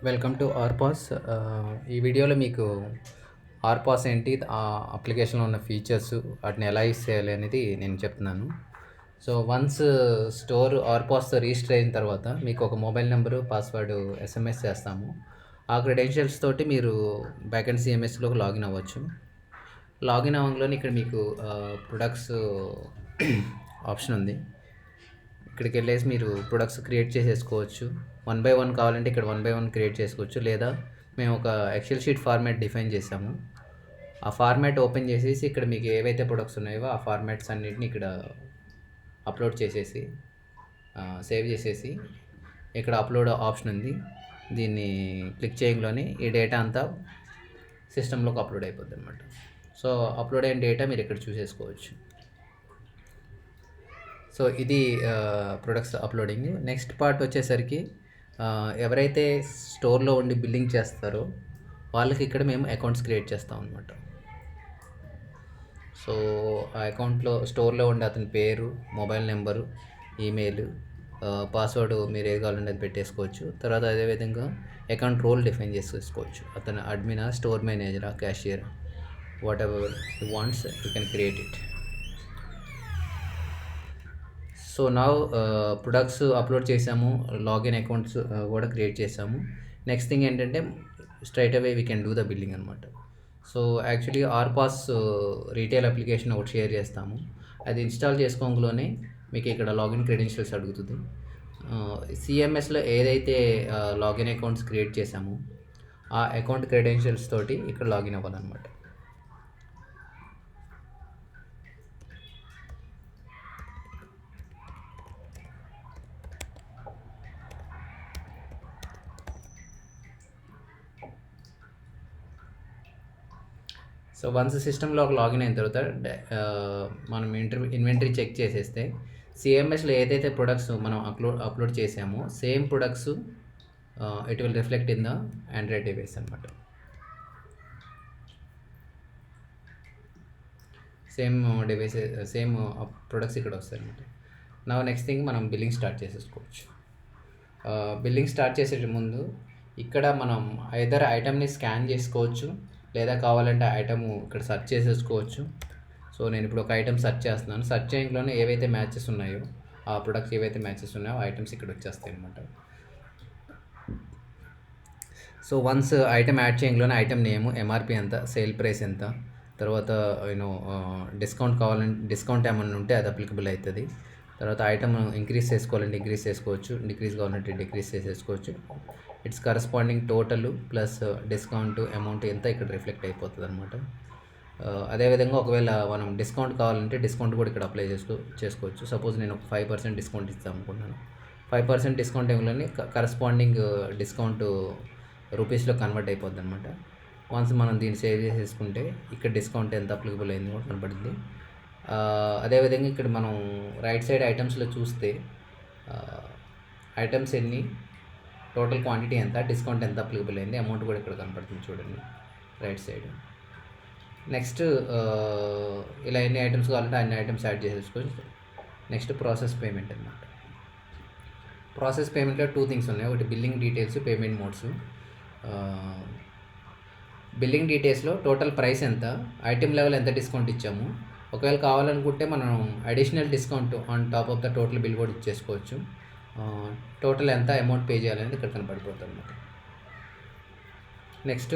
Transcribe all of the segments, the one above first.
Welcome to ఆర్పాస్. ఈ వీడియోలో మీకు ఆర్పాస్ ఏంటి, ఆ అప్లికేషన్లో ఉన్న ఫీచర్స్, వాటిని ఎలా యూస్ చేయాలి అనేది నేను చెప్తున్నాను. సో వన్స్ స్టోర్ ఆర్పాస్తో రిజిస్టర్ అయిన తర్వాత మీకు ఒక మొబైల్ నెంబరు, పాస్వర్డ్ ఎస్ఎంఎస్ చేస్తాము. ఆ క్రెడెన్షియల్స్ తోటి మీరు బ్యాకెండ్ సిఎంఎస్లోకి లాగిన్ అవ్వచ్చు. లాగిన్ అవ్వగానే ఇక్కడ మీకు ప్రొడక్ట్స్ ఆప్షన్ ఉంది. ఇక్కడికి వెళ్ళేసి మీరు ప్రొడక్ట్స్ క్రియేట్ చేసేసుకోవచ్చు. 1 బై 1 కావాలంటే ఇక్కడ 1 బై 1 క్రియేట్ చేసుకోవచ్చు. లేదా మేము ఒక ఎక్సెల్ షీట్ ఫార్మాట్ డిఫైన్ చేసాము. ఆ ఫార్మాట్ ఓపెన్ చేసేసి ఇక్కడ మీకు ఏవైతే ప్రొడక్ట్స్ ఉన్నాయో ఆ ఫార్మాట్స్ అన్నిటిని ఇక్కడ అప్లోడ్ చేసేసి సేవ్ చేసేసి ఇక్కడ అప్లోడ్ ఆప్షన్ ఉంది. దీన్ని క్లిక్ చేయగానే ఈ డేటా అంతా సిస్టంలోకి అప్లోడ్ అయిపోద్ది అనమాట. సో అప్లోడ్ అయిన డేటా మీరు ఇక్కడ చూసేసుకోవచ్చు. సో ఇది ప్రొడక్ట్స్ అప్లోడింగ్. నెక్స్ట్ పార్ట్ వచ్చేసరికి ఎవరైతే స్టోర్లో ఉండి బిల్లింగ్ చేస్తారో వాళ్ళకి ఇక్కడ మేము అకౌంట్స్ క్రియేట్ చేస్తాం అనమాట. సో ఆ అకౌంట్లో స్టోర్లో ఉండే అతని పేరు, మొబైల్ నెంబరు, ఈమెయిల్, పాస్వర్డ్ మీరు ఏది కావాలంటే అది పెట్టేసుకోవచ్చు. తర్వాత అదేవిధంగా అకౌంట్ రోల్ డిఫైన్ చేసుకోవచ్చు. అతను అడ్మినా, స్టోర్ మేనేజరా, cashier, what you wants you can create it. So నా ప్రొడక్ట్స్ అప్లోడ్ చేసాము, లాగిన్ అకౌంట్స్ కూడా క్రియేట్ చేసాము. నెక్స్ట్ థింగ్ ఏంటంటే straight away we can do the billing అనమాట. సో యాక్చువల్లీ ఆర్పాస్ రీటైల్ అప్లికేషన్ ఒకటి షేర్ చేస్తాము. అది ఇన్స్టాల్ చేసుకోగానే మీకు ఇక్కడ లాగిన్ క్రెడెన్షియల్స్ అడుగుతుంది. సిఎంఎస్లో ఏదైతే లాగిన్ అకౌంట్స్ క్రియేట్ చేసామో ఆ అకౌంట్ క్రెడెన్షియల్స్ తోటి ఇక్కడ లాగిన్ అవ్వాలన్నమాట. సో వన్స్ సిస్టంలో ఒక లాగిన్ అయిన తర్వాత మనం ఇన్వెంటరీ చెక్ చేసేస్తే సిఎంఎస్లో ఏదైతే ప్రొడక్ట్స్ మనం అప్లోడ్ చేసామో same products it will reflect in the Android device అనమాట. సేమ్ డివైస్, సేమ్ ప్రొడక్ట్స్ ఇక్కడ వస్తాయి అనమాట. నా నెక్స్ట్ థింగ్ మనం బిల్లింగ్ స్టార్ట్ చేసేసుకోవచ్చు. బిల్లింగ్ స్టార్ట్ చేసే ముందు ఇక్కడ మనం ఐదర్ ఐటమ్ని స్కాన్ చేసుకోవచ్చు, లేదా కావాలంటే ఐటమ్ ఇక్కడ సెర్చ్ చేసేసుకోవచ్చు. సో నేను ఇప్పుడు ఒక ఐటమ్ సెర్చ్ చేస్తున్నాను. సెర్చ్ చేయడంలోనే ఏవైతే మ్యాచెస్ ఉన్నాయో ఆ ప్రొడక్ట్స్ ఏవైతే మ్యాచెస్ ఉన్నాయో ఐటమ్స్ ఇక్కడ వచ్చేస్తాయి అనమాట. సో వన్స్ ఐటమ్ యాడ్ చేయడంలోనే ఐటమ్ నేము, ఎంఆర్పి ఎంత, సేల్ ప్రైస్ ఎంత, తర్వాత డిస్కౌంట్ కావాలంటే డిస్కౌంట్ ఏమన్నా ఉంటే అది అప్లికబుల్ అవుతుంది. తర్వాత ఐటమ్ ఇంక్రీజ్ చేసుకోవాలంటే ఇంక్రీజ్ చేసుకోవచ్చు, డిక్రీజ్ కావాలంటే డిక్రీజ్ చేసేసుకోవచ్చు. It's corresponding total plus discount amount ఎంత ఇక్కడ రిఫ్లెక్ట్ అయిపోతుంది అనమాట. అదేవిధంగా ఒకవేళ మనం డిస్కౌంట్ కావాలంటే డిస్కౌంట్ కూడా ఇక్కడ అప్లై చేసుకోవచ్చు. సపోజ్ నేను ఒక 5% డిస్కౌంట్ ఇస్తాను అనుకుంటున్నాను. 5% డిస్కౌంట్ ఏమిలోనే కరస్పాండింగ్ డిస్కౌంట్ రూపీస్లో కన్వర్ట్ అయిపోద్ది అనమాట. వన్స్ మనం దీన్ని సేవ్ చేసేసుకుంటే ఇక్కడ డిస్కౌంట్ ఎంత అప్లికబుల్ అయింది కూడా కనపడుతుంది. అదేవిధంగా ఇక్కడ మనం రైట్ సైడ్ ఐటమ్స్లో చూస్తే ఐటమ్స్ ఎన్ని, టోటల్ క్వాంటిటీ ఎంత, డిస్కౌంట్ ఎంత అప్లికబుల్ అయింది, అమౌంట్ కూడా ఇక్కడ కనపడుతుంది చూడండి రైట్ సైడ్. నెక్స్ట్ ఇలా ఎన్ని ఐటమ్స్ కావాలంటే అన్ని ఐటమ్స్ యాడ్ చేసేసుకోవచ్చు. నెక్స్ట్ ప్రాసెస్ పేమెంట్ అనమాట. ప్రాసెస్ పేమెంట్లో 2 థింగ్స్ ఉన్నాయి. ఒకటి billing details, payment modes. Billing డీటెయిల్స్లో టోటల్ ప్రైస్ ఎంత, ఐటమ్ లెవెల్ ఎంత డిస్కౌంట్ ఇచ్చాము, ఒకవేళ కావాలనుకుంటే మనం additional discount on top of the total bill కూడా ఇచ్చేసుకోవచ్చు. టోటల్ ఎంత అమౌంట్ పే చేయాలనేది ఇక్కడ కనపడిపోతుంది అన్నమాట. నెక్స్ట్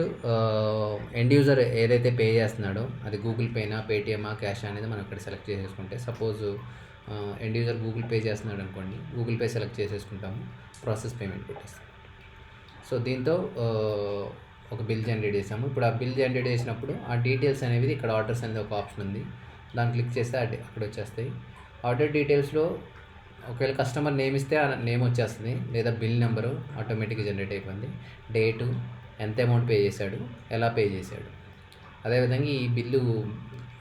ఎండ్ యూజర్ ఏదైతే పే చేస్తున్నాడో అది గూగుల్ పేనా, పేటిఎమా, క్యాష్ అనేది మనం ఇక్కడ సెలెక్ట్ చేసేసుకుంటే, suppose end user Google Pay చేస్తున్నాడు అనుకోండి, గూగుల్ పే సెలెక్ట్ చేసేసుకుంటాము, ప్రాసెస్ పేమెంట్ పెట్టేస్తాం. సో దీంతో ఒక బిల్ జనరేట్ చేసాము. ఇప్పుడు ఆ బిల్ జనరేట్ చేసినప్పుడు ఆ డీటెయిల్స్ అనేవి ఇక్కడ ఆర్డర్స్ అనేది ఒక ఆప్షన్ ఉంది, దాన్ని క్లిక్ చేస్తే అక్కడ వచ్చేస్తాయి. ఆర్డర్ డీటెయిల్స్లో ఒకవేళ కస్టమర్ నేమ్ ఇస్తే ఆ నేమ్ వచ్చేస్తుంది, లేదా బిల్ నెంబరు ఆటోమేటిక్గా జనరేట్ అయిపోయింది, డేటు, ఎంత అమౌంట్ పే చేశాడు, ఎలా పే చేశాడు. అదేవిధంగా ఈ బిల్లు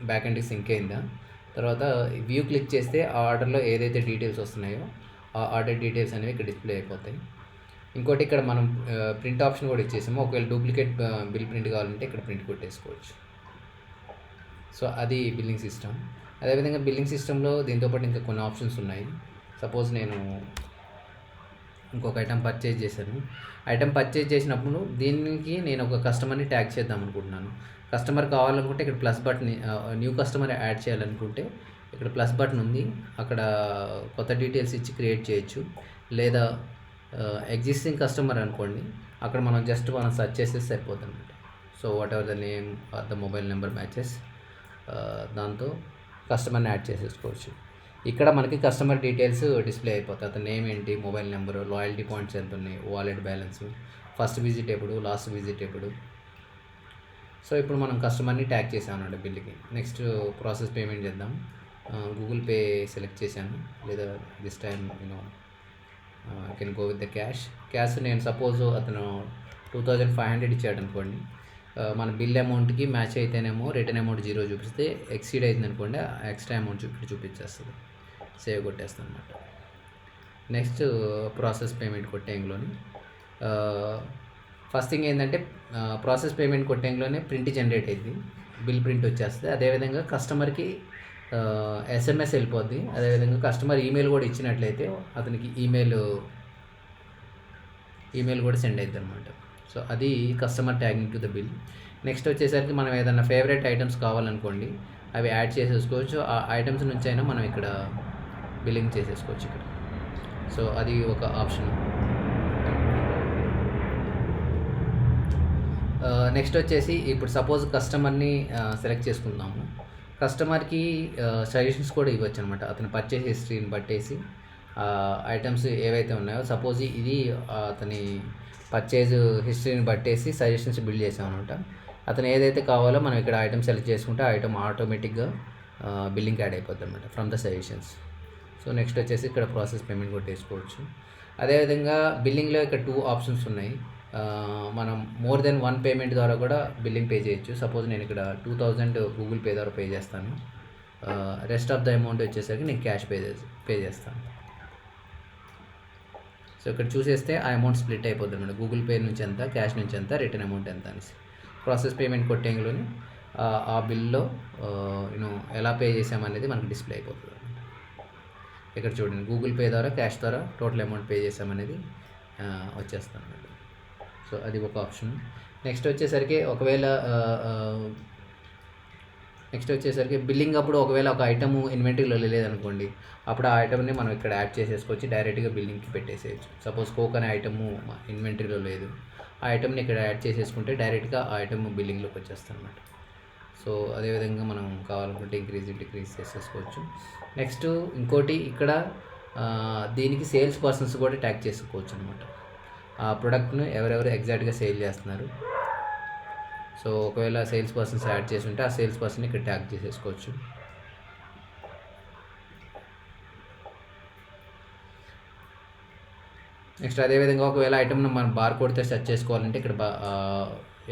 బ్యాక్ ఎండ్కి సింక్ అయిందా, తర్వాత వ్యూ క్లిక్ చేస్తే ఆ ఆర్డర్లో ఏదైతే డీటెయిల్స్ వస్తున్నాయో ఆ ఆర్డర్ డీటెయిల్స్ అనేవి ఇక్కడ డిస్ప్లే అయిపోతాయి. ఇంకోటి ఇక్కడ మనం ప్రింట్ ఆప్షన్ కూడా ఇచ్చేసాము. ఒకవేళ డూప్లికేట్ బిల్ ప్రింట్ కావాలంటే ఇక్కడ ప్రింట్ కొట్టేసుకోవచ్చు. సో అది బిల్లింగ్ సిస్టమ్. అదేవిధంగా బిల్లింగ్ సిస్టంలో దీంతోపాటు ఇంకా కొన్ని ఆప్షన్స్ ఉన్నాయి. సపోజ్ నేను ఇంకొక ఐటెం పర్చేజ్ చేశాను. ఐటెం పర్చేజ్ చేసినప్పుడు దీనికి నేను ఒక కస్టమర్ని ట్యాగ్ చేద్దాం అనుకుంటున్నాను. కస్టమర్ కావాలనుకుంటే ఇక్కడ plus button, new customer add చేయాలనుకుంటే ఇక్కడ ప్లస్ బటన్ ఉంది, అక్కడ కొత్త డీటెయిల్స్ ఇచ్చి క్రియేట్ చేయొచ్చు. లేదా ఎగ్జిస్టింగ్ కస్టమర్ అనుకోండి, అక్కడ మనం జస్ట్ సెర్చ్ చేస్తే సరిపోతుంది అనమాట. So what ever the name or the mobile number matches, దాంతో కస్టమర్ని యాడ్ చేసేసుకోవచ్చు. ఇక్కడ మనకి కస్టమర్ డీటెయిల్స్ డిస్ప్లే అయిపోతాయి. అతని నేమ్ ఏంటి, మొబైల్ నెంబరు, లాయల్టీ పాయింట్స్ ఎంత ఉన్నాయి, వాలెట్ బ్యాలెన్స్, ఫస్ట్ విజిట్ ఎప్పుడు, లాస్ట్ విజిట్ ఎప్పుడు. సో ఇప్పుడు మనం కస్టమర్ని ట్యాగ్ చేసామన్నమాట బిల్లుకి. నెక్స్ట్ ప్రాసెస్ పేమెంట్ చేద్దాం. గూగుల్ పే సెలెక్ట్ చేశాను, లేదా this time I can go with the cash. నేను సపోజ్ అతను 2500 ఇచ్చాడు అనుకోండి, మన బిల్ అమౌంట్కి మ్యాచ్ అయితేనేమో రిటర్న్ అమౌంట్ 0 చూపిస్తే, ఎక్సీడ్ అయింది అనుకోండి ఎక్స్ట్రా అమౌంట్ ఇక్కడ చూపించేస్తుంది. సేవ్ కొట్టేస్తాను అనమాట. నెక్స్ట్ ప్రాసెస్ పేమెంట్ కొట్టేంగ్లోని ఫస్ట్ థింగ్ ఏంటంటే, ప్రాసెస్ పేమెంట్ కొట్టేంగ్లోనే ప్రింట్ జనరేట్ అయింది, బిల్ ప్రింట్ వచ్చేస్తుంది. అదేవిధంగా కస్టమర్కి ఎస్ఎంఎస్ వెళ్ళిపోద్ది. అదేవిధంగా కస్టమర్ ఈమెయిల్ కూడా ఇచ్చినట్లయితే అతనికి ఈమెయిల్ కూడా సెండ్ అవుతుంది అనమాట. సో అది customer tagging to the bill. Next వచ్చేసరికి మనం ఏదైనా ఫేవరెట్ ఐటమ్స్ కావాలనుకోండి, అవి యాడ్ చేసేసుకోవచ్చు. ఆ ఐటమ్స్ నుంచి అయినా మనం ఇక్కడ బిల్లింగ్ చేసేసుకోవచ్చు ఇక్కడ. సో అది ఒక ఆప్షన్. నెక్స్ట్ వచ్చేసి ఇప్పుడు సపోజ్ కస్టమర్ని సెలెక్ట్ చేసుకుందాము. కస్టమర్కి సజెషన్స్ కూడా ఇవ్వచ్చు అనమాట. అతను పర్చేస్ హిస్టరీని బట్టేసి ఐటమ్స్ ఏవైతే ఉన్నాయో, సపోజ్ ఇది అతని పర్చేజ్ హిస్టరీని బట్టేసి సజెషన్స్ బిల్డ్ చేసామన్నమాట. అతను ఏదైతే కావాలో మనం ఇక్కడ ఐటమ్ సెలెక్ట్ చేసుకుంటే ఆ ఐటమ్ ఆటోమేటిక్గా బిల్లింగ్ యాడ్ అయిపోద్ది అనమాట from the suggestions. So next వచ్చేసి ఇక్కడ ప్రాసెస్ పేమెంట్ కొట్టేసుకోవచ్చు. అదేవిధంగా బిల్లింగ్లో ఇక్కడ 2 ఆప్షన్స్ ఉన్నాయి. మనం మోర్ దెన్ 1 పేమెంట్ ద్వారా కూడా బిల్లింగ్ పే చేయొచ్చు. సపోజ్ నేను ఇక్కడ 2000 గూగుల్ పే ద్వారా పే చేస్తాను. రెస్ట్ ఆఫ్ ద అమౌంట్ వచ్చేసరికి నేను క్యాష్ పే చేస్తాను. సో ఇక్కడ చూసేస్తే ఆ అమౌంట్ స్ప్లిట్ అయిపోద్ది అనమాట. గూగుల్ పే నుంచి ఎంత, క్యాష్ నుంచి ఎంత, రిటర్న్ అమౌంట్ ఎంత అనేసి. ప్రాసెస్ పేమెంట్ కొట్టేంగ్లోని ఆ బిల్లో ఎలా పే చేసామనేది మనకు డిస్ప్లే అయిపోతుంది. ఇక్కడ చూడండి, గూగుల్ పే ద్వారా, క్యాష్ ద్వారా టోటల్ అమౌంట్ పే చేసామనేది వచ్చేస్తాను అన్నమాట. సో అది ఒక ఆప్షన్. నెక్స్ట్ వచ్చేసరికి బిల్లింగ్ అప్పుడు ఒకవేళ ఒక ఐటమ్ ఇన్వెంటరీలో లేదనుకోండి, అప్పుడు ఆ ఐటమ్ని మనం ఇక్కడ యాడ్ చేసేసుకొచ్చి డైరెక్ట్గా బిల్లింగ్కి పెట్టేసేయచ్చు. సపోజ్ కోక్ అనే ఐటమ్ ఇన్వెంటరీలో లేదు, ఆ ఐటమ్ని ఇక్కడ యాడ్ చేసేసుకుంటే డైరెక్ట్గా ఆ ఐటమ్ బిల్లింగ్లోకి వచ్చేస్తుంది అనమాట. సో అదేవిధంగా మనం కావాలనుకుంటే డిక్రీజ్ చేసేసుకోవచ్చు. నెక్స్ట్ ఇంకోటి, ఇక్కడ దీనికి సేల్స్ పర్సన్స్ కూడా ట్యాగ్ చేసుకోవచ్చు అనమాట. ఆ ప్రోడక్ట్ను ఎవరెవరు ఎగ్జాక్ట్గా సేల్ చేస్తున్నారు. సో ఒకవేళ సేల్స్ పర్సన్స్ యాడ్ చేసి ఉంటే ఆ సేల్స్ పర్సన్ ఇక్కడ ట్యాగ్ చేసేసుకోవచ్చు. నెక్స్ట్ అదేవిధంగా ఒకవేళ ఐటమ్ను మనం బార్ కోడ్తో సెర్చ్ చేసుకోవాలంటే ఇక్కడ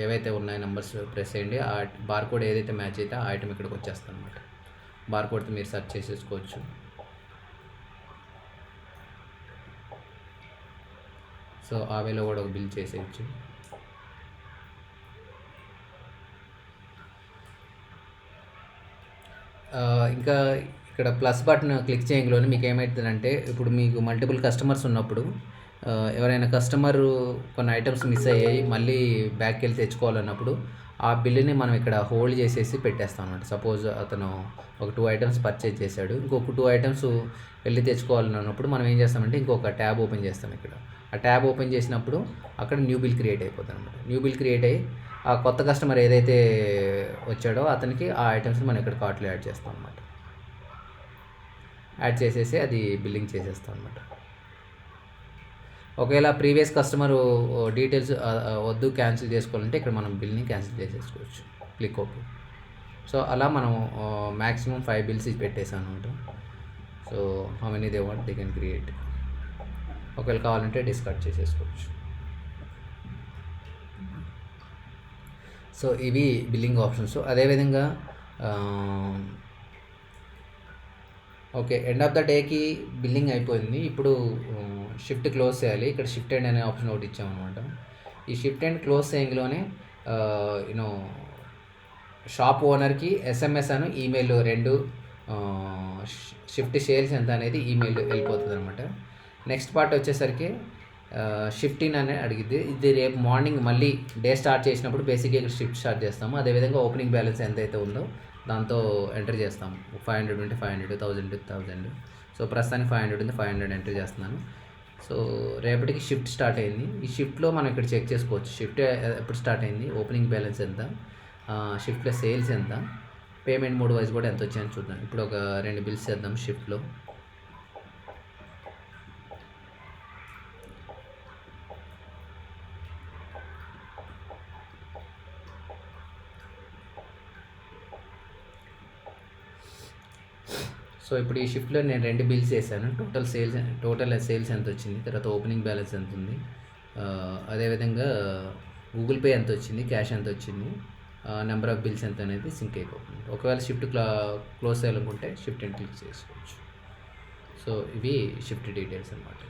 ఏవైతే ఉన్నాయో నెంబర్స్ ప్రెస్ చేయండి. ఆ బార్ కోడ్ ఏదైతే మ్యాచ్ అయితే ఆ ఐటమ్ ఇక్కడికి వచ్చేస్తుంది అనమాట. బార్ కోడ్తో మీరు సెర్చ్ చేసేసుకోవచ్చు. సో ఆ వేలో కూడా ఒక బిల్ చేసేయచ్చు. ఇంకా ఇక్కడ ప్లస్ బటన్ క్లిక్ చేయగానే మీకు ఏమవుతుందంటే, ఇప్పుడు మీకు మల్టిపుల్ కస్టమర్స్ ఉన్నప్పుడు ఎవరైనా కస్టమర్ కొన్ని ఐటమ్స్ మిస్ అయ్యాయి, మళ్ళీ బ్యాక్కి వెళ్ళి తెచ్చుకోవాలన్నప్పుడు ఆ బిల్లుని మనం ఇక్కడ హోల్డ్ చేసేసి పెట్టేస్తాం అన్నమాట. సపోజ్ అతను ఒక 2 ఐటమ్స్ పర్చేజ్ చేశాడు, ఇంకొక 2 ఐటమ్స్ వెళ్ళి తెచ్చుకోవాలన్నప్పుడు మనం ఏం చేస్తామంటే ఇంకొక ట్యాబ్ ఓపెన్ చేస్తాం. ఇక్కడ ఆ ట్యాబ్ ఓపెన్ చేసినప్పుడు అక్కడ న్యూ బిల్ క్రియేట్ అయిపోతుంది అనమాట. న్యూ బిల్ క్రియేట్ అయ్యి ఆ కొత్త కస్టమర్ ఏదైతే వచ్చాడో అతనికి ఆ ఐటమ్స్ని మనం ఇక్కడ కార్ట్లో యాడ్ చేస్తాం అనమాట. యాడ్ చేసేసి అది బిల్లింగ్ చేసేస్తాం అనమాట. ఒకవేళ ప్రీవియస్ కస్టమర్ డీటెయిల్స్ వద్దు, క్యాన్సిల్ చేసుకోవాలంటే ఇక్కడ మనం బిల్ని క్యాన్సిల్ చేసేసుకోవచ్చు. Click okay. సో అలా మనం మ్యాక్సిమం 5 బిల్స్ పెట్టేసాం అనమాట. So how many they want they can create. ఒకవేళ కావాలంటే డిస్కార్డ్ చేసేసుకోవచ్చు. సో ఇవి బిల్లింగ్ ఆప్షన్స్. అదేవిధంగా ఓకే, ఎండ్ ఆఫ్ ద డేకి బిల్లింగ్ అయిపోయింది. ఇప్పుడు షిఫ్ట్ క్లోజ్ చేయాలి. ఇక్కడ షిఫ్ట్ ఎండ్ అనే ఆప్షన్ ఒకటి ఇచ్చామన్నమాట. ఈ షిఫ్ట్ ఎండ్ క్లోజ్ చేయంలోనే షాప్ ఓనర్కి ఎస్ఎంఎస్ అను ఈమెయిల్ 2 షిఫ్ట్ సేల్స్ ఎంత అనేది ఈమెయిల్ వెళ్ళిపోతుంది అనమాట. నెక్స్ట్ పార్ట్ వచ్చేసరికి షిఫ్ట్ ఇన్ అని అడిగిద్ది. ఇది రేపు మార్నింగ్ మళ్ళీ డే స్టార్ట్ చేసినప్పుడు బేసిక్గా ఇక్కడ షిఫ్ట్ స్టార్ట్ చేస్తాము. అదేవిధంగా ఓపెనింగ్ బ్యాలెన్స్ ఎంతైతే ఉందో దాంతో ఎంటర్ చేస్తాము. 500 ఉంటే 500, 1000 ఉంటే 1000. సో ప్రస్తుతానికి 500 ఉంది, 500 ఎంటర్ చేస్తున్నాను. సో రేపటికి షిఫ్ట్ స్టార్ట్ అయింది. ఈ షిఫ్ట్లో మనం ఇక్కడ చెక్ చేసుకోవచ్చు. షిఫ్ట్ ఎప్పుడు స్టార్ట్ అయింది, ఓపెనింగ్ బ్యాలెన్స్ ఎంత, షిఫ్ట్లో సేల్స్ ఎంత, పేమెంట్ మోడ్ వైజ్ కూడా ఎంత వచ్చాయని చూద్దాం. ఇప్పుడు ఒక 2 బిల్స్ చేద్దాం షిఫ్ట్లో. సో ఇప్పుడు ఈ షిఫ్ట్లో నేను 2 బిల్స్ చేశాను. టోటల్ సేల్స్ ఎంత వచ్చింది, తర్వాత ఓపెనింగ్ బ్యాలెన్స్ ఎంత ఉంది, అదేవిధంగా గూగుల్ పే ఎంత వచ్చింది, క్యాష్ ఎంత వచ్చింది, నెంబర్ ఆఫ్ బిల్స్ ఎంత అనేది సింక్ అయిపోతుంది. ఒకవేళ షిఫ్ట్ క్లోజ్ చేయాలనుకుంటే షిఫ్ట్ అని క్లిక్ చేసుకోవచ్చు. సో ఇవి షిఫ్ట్ డీటెయిల్స్ అన్నమాట.